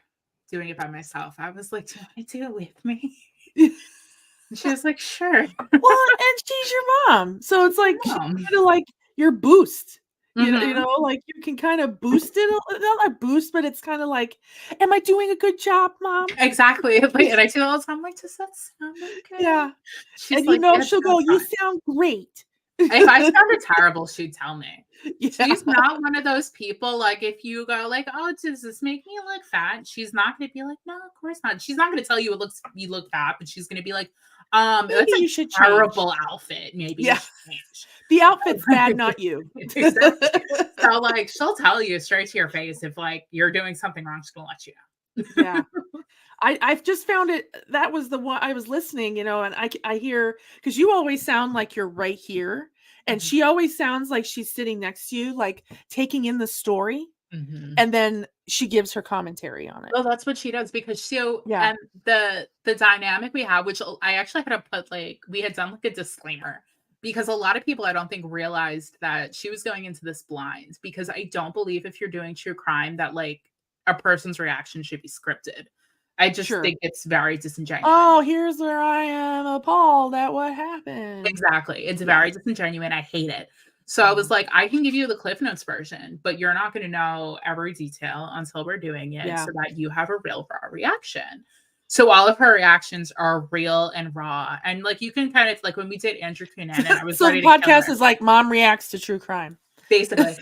Speaker 2: doing it by myself. I was like, do I do it with me? And she was like, sure.
Speaker 1: Well, and she's your mom. So it's like, kind of like your boost. You know, like you can kind of boost it, not a boost, but it's kind of like, am I doing a good job, Mom?
Speaker 2: Exactly. And I do all the time, like, does that sound okay?
Speaker 1: Yeah.
Speaker 2: She's
Speaker 1: and
Speaker 2: like,
Speaker 1: you know, she'll go, you sound great.
Speaker 2: If I sounded terrible, she'd tell me. Yeah. She's not one of those people, like, if you go like, oh, does this make me look fat? She's not going to be like, no, of course not. She's not going to tell you you look fat, but she's going to be like,
Speaker 1: maybe you should
Speaker 2: terrible outfit. Maybe you should change.
Speaker 1: The outfit's bad, not you.
Speaker 2: Exactly. So like, she'll tell you straight to your face if like you're doing something wrong, she's going to let you know.
Speaker 1: Yeah. I've just found it. That was the one I was listening, you know, and I hear, because you always sound like you're right here. And she always sounds like she's sitting next to you, like taking in the story. And then she gives her commentary on it.
Speaker 2: Well, that's what she does because and the dynamic we have, which I actually had to put like, we had done like a disclaimer because a lot of people I don't think realized that she was going into this blind, because I don't believe if you're doing true crime that like a person's reaction should be scripted. I just think it's very disingenuous.
Speaker 1: Oh, here's where I am appalled at what happened.
Speaker 2: Exactly. It's very disingenuous. I hate it. So I was like, I can give you the Cliff Notes version, but you're not going to know every detail until we're doing it so that you have a real raw reaction. So all of her reactions are real and raw. And like, you can kind of like when we did Andrew Cunanan, I was
Speaker 1: so the podcast is like Mom reacts to true crime.
Speaker 2: Basically.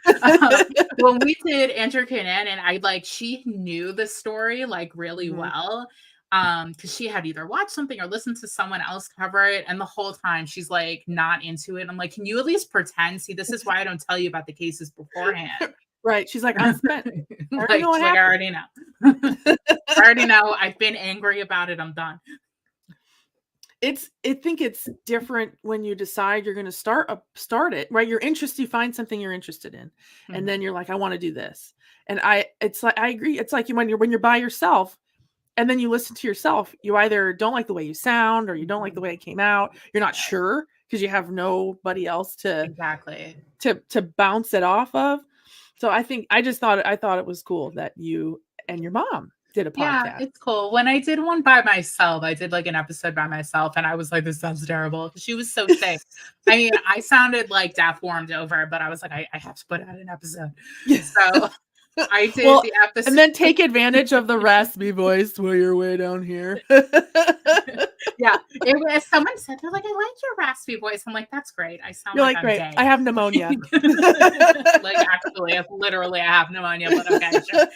Speaker 2: When we did Andrew Cunanan, she knew the story like really well. Because she had either watched something or listened to someone else cover it, and the whole time she's like not into it. I'm like, can you at least pretend? See, this is why I don't tell you about the cases beforehand.
Speaker 1: Right. She's like, I'm spent.
Speaker 2: I already know. I already know. I've been angry about it. I'm done.
Speaker 1: I think it's different when you decide you're going to start it, right? You're interested, you find something you're interested in, and then you're like, I want to do this. And it's like, I agree. It's like when you're by yourself and then you listen to yourself, you either don't like the way you sound or you don't like the way it came out. You're not sure because you have nobody else to bounce it off of. So I thought it was cool that you and your mom did a podcast.
Speaker 2: Yeah, it's cool. When I did one by myself, I did like an episode by myself, and I was like, this sounds terrible. She was so sick. I mean, I sounded like death warmed over, but I was like, I have to put out an episode. So I did the episode.
Speaker 1: And then take advantage of the raspy voice while you're way down here.
Speaker 2: Yeah. Someone said, they're like, I like your raspy voice. I'm like, that's great. I sound
Speaker 1: like I'm great. Gay. I have pneumonia.
Speaker 2: Like, actually, I have pneumonia, but okay. Sure.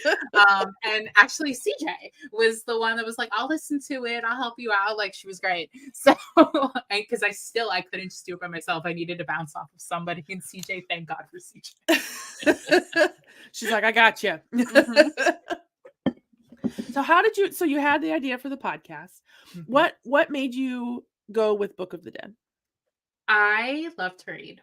Speaker 2: And actually, CJ was the one that was like, I'll listen to it. I'll help you out. Like, she was great. So, because I couldn't just do it by myself. I needed to bounce off of somebody. And CJ, thank God for CJ.
Speaker 1: She's like, I got you. So you had the idea for the podcast. What made you go with Book of the Dead?
Speaker 2: I love to read.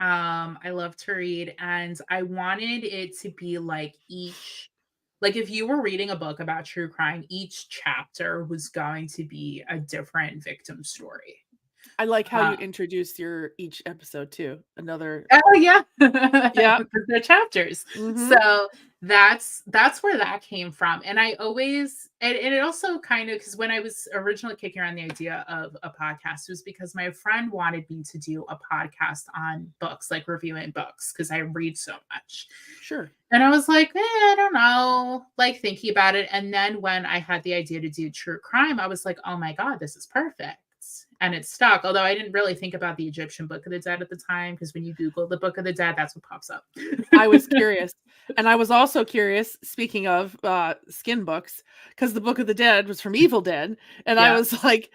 Speaker 2: I love to read, and I wanted it to be like if you were reading a book about true crime, each chapter was going to be a different victim story.
Speaker 1: I like how you introduced each episode too. Another.
Speaker 2: Oh yeah.
Speaker 1: Yeah.
Speaker 2: They're chapters. Mm-hmm. So that's where that came from. And I always, and it also kind of, because when I was originally kicking around the idea of a podcast, it was because my friend wanted me to do a podcast on books, like reviewing books, because I read so much.
Speaker 1: Sure.
Speaker 2: And I was like, I don't know, like thinking about it. And then when I had the idea to do true crime, I was like, oh my God, this is perfect. And it stuck. Although I didn't really think about the Egyptian Book of the Dead at the time, because when you Google the Book of the Dead, that's what pops up.
Speaker 1: I was curious. And I was also curious, speaking of skin books, because the Book of the Dead was from Evil Dead. And I was like,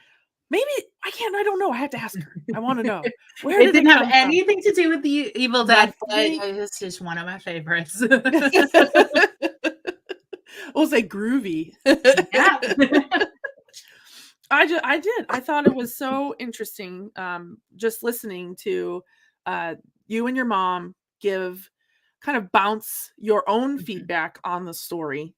Speaker 1: maybe I don't know. I have to ask her. I want to know.
Speaker 2: Where did it didn't have anything to do with the Evil Dead, but it's just one of my favorites.
Speaker 1: We'll say groovy.
Speaker 2: Yeah.
Speaker 1: I did. I thought it was so interesting just listening to you and your mom kind of bounce your own feedback on the story.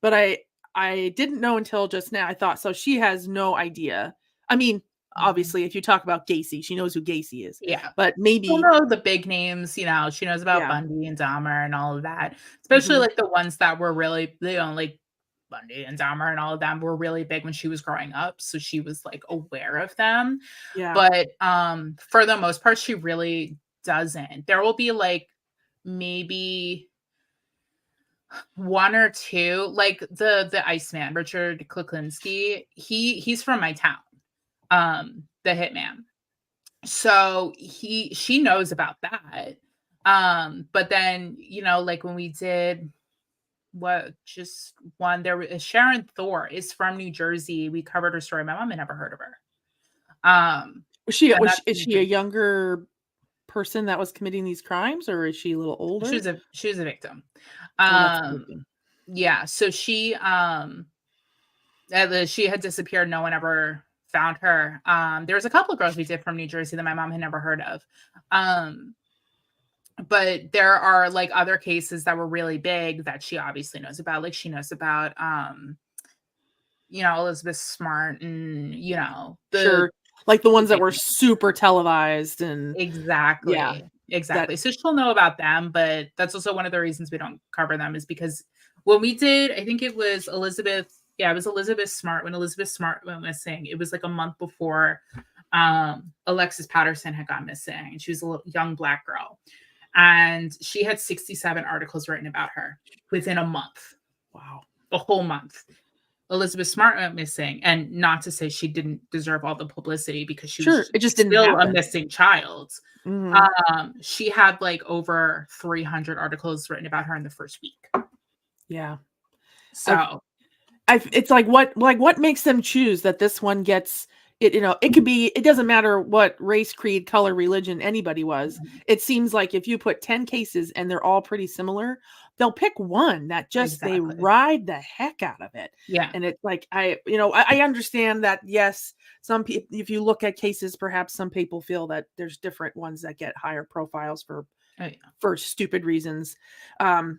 Speaker 1: But I didn't know until just now. I thought, so she has no idea. I mean, obviously, if you talk about Gacy, she knows who Gacy is.
Speaker 2: Yeah.
Speaker 1: But maybe
Speaker 2: she'll know the big names, she knows about Bundy and Dahmer and all of that. Especially like the ones that were really, like Bundy and Dahmer and all of them were really big when she was growing up. So she was like aware of them.
Speaker 1: Yeah.
Speaker 2: But for the most part, she really doesn't. There will be like maybe one or two, like the Iceman, Richard Kuklinski, he's from my town, the hitman. So she knows about that. But then, like when we did there was Sharon Thor is from New Jersey. We covered her story. My mom had never heard of her.
Speaker 1: Is she a younger person that was committing these crimes, or is she a little older?
Speaker 2: She was a victim. Yeah. So she had disappeared. No one ever found her. There was a couple of girls we did from New Jersey that my mom had never heard of. But there are like other cases that were really big that she obviously knows about. Like she knows about, Elizabeth Smart and,
Speaker 1: sure. Like the ones that were super televised and
Speaker 2: exactly. Yeah, exactly. So she'll know about them, but that's also one of the reasons we don't cover them is because when we did, I think it was Elizabeth Smart. When Elizabeth Smart went missing, it was like a month before Alexis Patterson had gone missing. And she was a little young Black girl. And she had 67 articles written about her within a month.
Speaker 1: Wow.
Speaker 2: A whole month. Elizabeth Smart went missing. And not to say she didn't deserve all the publicity because she was
Speaker 1: it just didn't
Speaker 2: still
Speaker 1: happen.
Speaker 2: A missing child. Mm-hmm. She had like over 300 articles written about her in the first week.
Speaker 1: Yeah.
Speaker 2: So
Speaker 1: it's like what makes them choose that this one gets it? It could be, it doesn't matter what race, creed, color, religion anybody was. Mm-hmm. It seems like if you put 10 cases and they're all pretty similar, they'll pick one that just they ride the heck out of it.
Speaker 2: Yeah.
Speaker 1: And it's like I understand that, yes, some people, if you look at cases, perhaps some people feel that there's different ones that get higher profiles for stupid reasons. But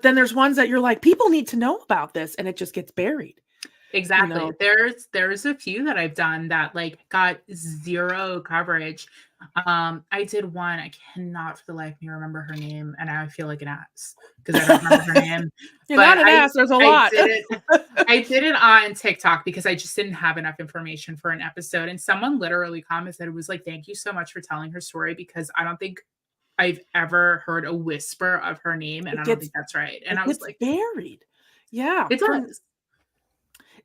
Speaker 1: then there's ones that you're like, people need to know about this, and it just gets buried.
Speaker 2: Exactly. There's a few that I've done that like got zero coverage. I did one. I cannot for the life of me remember her name, and I feel like an ass because I don't remember her name.
Speaker 1: You're not an ass. There's a lot.
Speaker 2: I did it on TikTok because I just didn't have enough information for an episode, and someone literally commented, it was like, "Thank you so much for telling her story because I don't think I've ever heard a whisper of her name, and I don't think that's right." And I was like,
Speaker 1: buried. Yeah,
Speaker 2: it does.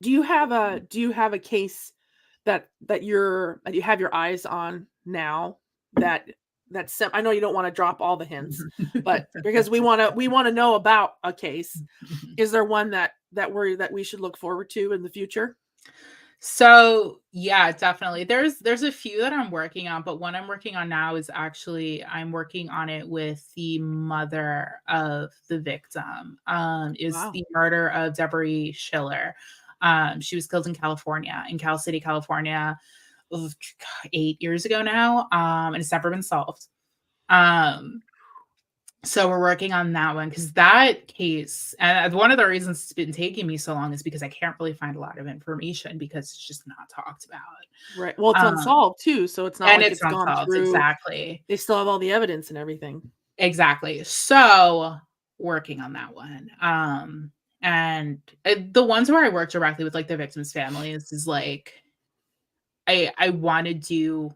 Speaker 1: Do you have a case that you have your eyes on now that's I know you don't want to drop all the hints, but because we want to know about a case, is there one that we should look forward to in the future?
Speaker 2: So yeah, definitely. There's a few that I'm working on, but one I'm working on now is actually I'm working on it with the mother of the victim. The murder of Deborah Schiller. She was killed in Cal City, California. 8 years ago now, and it's never been solved. So we're working on that one because that case, and one of the reasons it's been taking me so long is because I can't really find a lot of information because it's just not talked about.
Speaker 1: Right. Well, it's unsolved too, so it's not like it's gone through.
Speaker 2: Exactly.
Speaker 1: They still have all the evidence and everything.
Speaker 2: Exactly. So working on that one. And the ones where I work directly with like the victims' families is like I want to do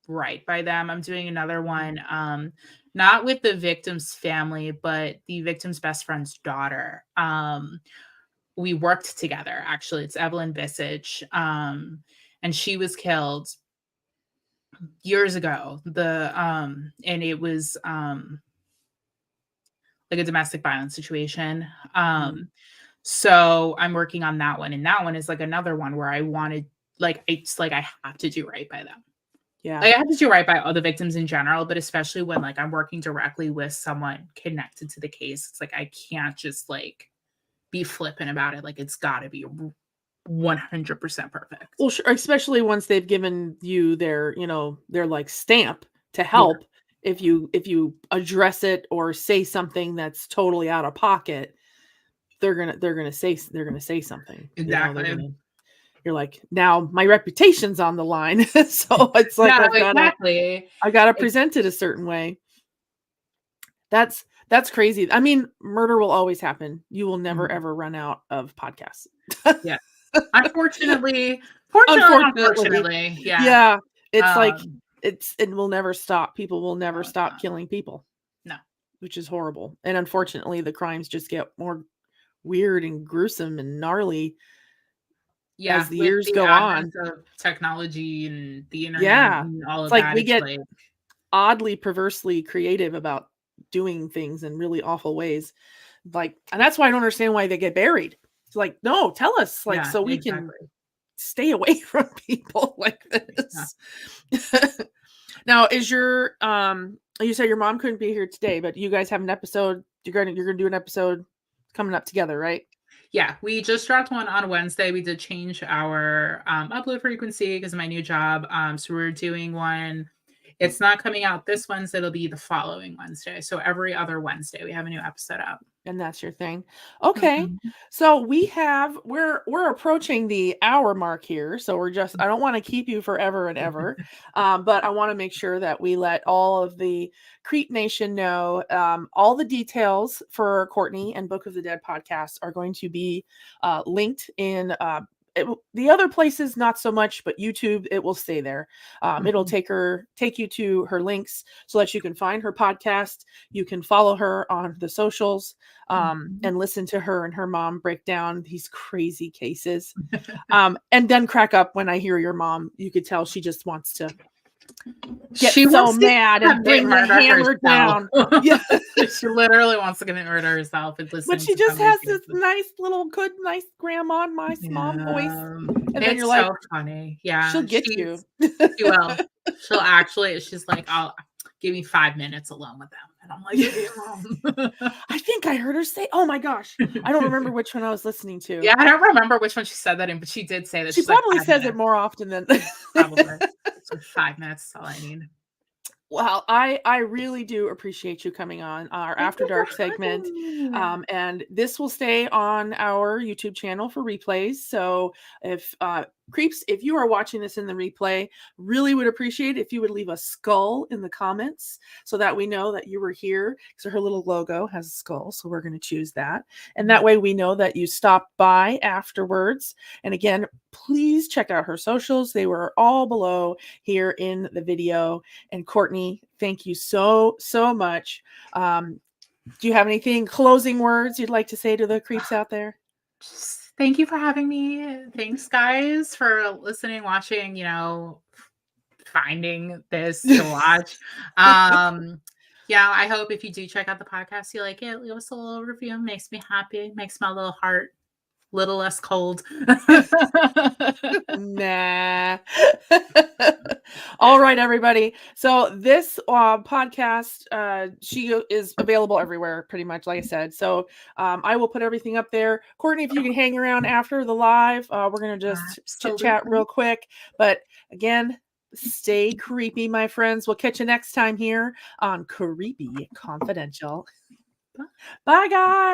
Speaker 2: right by them. I'm doing another one, not with the victim's family, but the victim's best friend's daughter. We worked together, actually. It's Evelyn Visage. And she was killed years ago. And it was like a domestic violence situation. So I'm working on that one. And that one is like another one where I wanted, like, it's like I have to do right by them.
Speaker 1: Yeah.
Speaker 2: Like, I have to do right by all the victims in general, but especially when like I'm working directly with someone connected to the case, it's like I can't just like be flippant about it. Like it's got to be 100% perfect.
Speaker 1: Well, sure, especially once they've given you their, their like stamp to help. Yeah. If you address it or say something that's totally out of pocket, they're gonna say something.
Speaker 2: Exactly.
Speaker 1: You're like, now my reputation's on the line. So it's like, I gotta present it a certain way. That's crazy. I mean, murder will always happen. You will never, ever run out of podcasts.
Speaker 2: Yeah. Unfortunately. Yeah.
Speaker 1: Yeah. It's like, it will never stop. People will never stop killing people.
Speaker 2: No.
Speaker 1: Which is horrible. And unfortunately, the crimes just get more weird and gruesome and gnarly.
Speaker 2: Yeah,
Speaker 1: as the years go on.
Speaker 2: Of technology and the internet and all of
Speaker 1: like
Speaker 2: that.
Speaker 1: We get oddly, perversely creative about doing things in really awful ways. Like, and that's why I don't understand why they get buried. It's like, no, tell us, like, so we can stay away from people like this. Yeah. Now, is your you said your mom couldn't be here today, but you guys have an episode. You're gonna do an episode coming up together, right?
Speaker 2: Yeah, we just dropped one on Wednesday. We did change our upload frequency because of my new job. So we're doing one. It's not coming out this Wednesday. It'll be the following Wednesday. So every other Wednesday, we have a new episode up.
Speaker 1: And that's your thing. Okay. So we're approaching the hour mark here. So I don't want to keep you forever and ever. But I want to make sure that we let all of the Creep Nation know all the details for Courtney and Book of the Dead podcast are going to be linked in the other places, not so much, but YouTube, it will stay there. It'll take you to her links so that you can find her podcast. You can follow her on the socials and listen to her and her mom break down these crazy cases. And then crack up when I hear your mom. You could tell she just wants to get so mad and bring the hammer down. Yeah.
Speaker 2: She literally wants to get murder herself.
Speaker 1: But she just has this nice grandma, nice mom voice. And then you're like,
Speaker 2: so funny. Yeah.
Speaker 1: She'll get you.
Speaker 2: She will. She's like, I'll give me 5 minutes alone with them. And I'm like,
Speaker 1: I think I heard her say, oh my gosh. I don't remember which one I was listening to.
Speaker 2: Yeah, I don't remember which one she said that in, but she did say that.
Speaker 1: She probably says it more often than
Speaker 2: probably. So 5 minutes is all I need.
Speaker 1: Well, I really do appreciate you coming on our After Dark segment. And this will stay on our YouTube channel for replays. So if Creeps, if you are watching this in the replay, really would appreciate if you would leave a skull in the comments so that we know that you were here. So her little logo has a skull, so we're going to choose that. And that way we know that you stopped by afterwards. And again, please check out her socials. They were all below here in the video. And Courtney, thank you so much. Do you have anything, closing words you'd like to say to the creeps out there?
Speaker 2: Thank you for having me. Thanks, guys, for listening, watching, finding this to watch. Yeah, I hope if you do check out the podcast, you like it. Leave us a little review. Makes me happy. Makes my little heart little less cold.
Speaker 1: Nah. All right, everybody. So this podcast, she is available everywhere, pretty much, like I said. So I will put everything up there. Courtney, if you can hang around after the live, we're going to just chit-chat real quick. But again, stay creepy, my friends. We'll catch you next time here on Creepy Confidential. Bye, guys.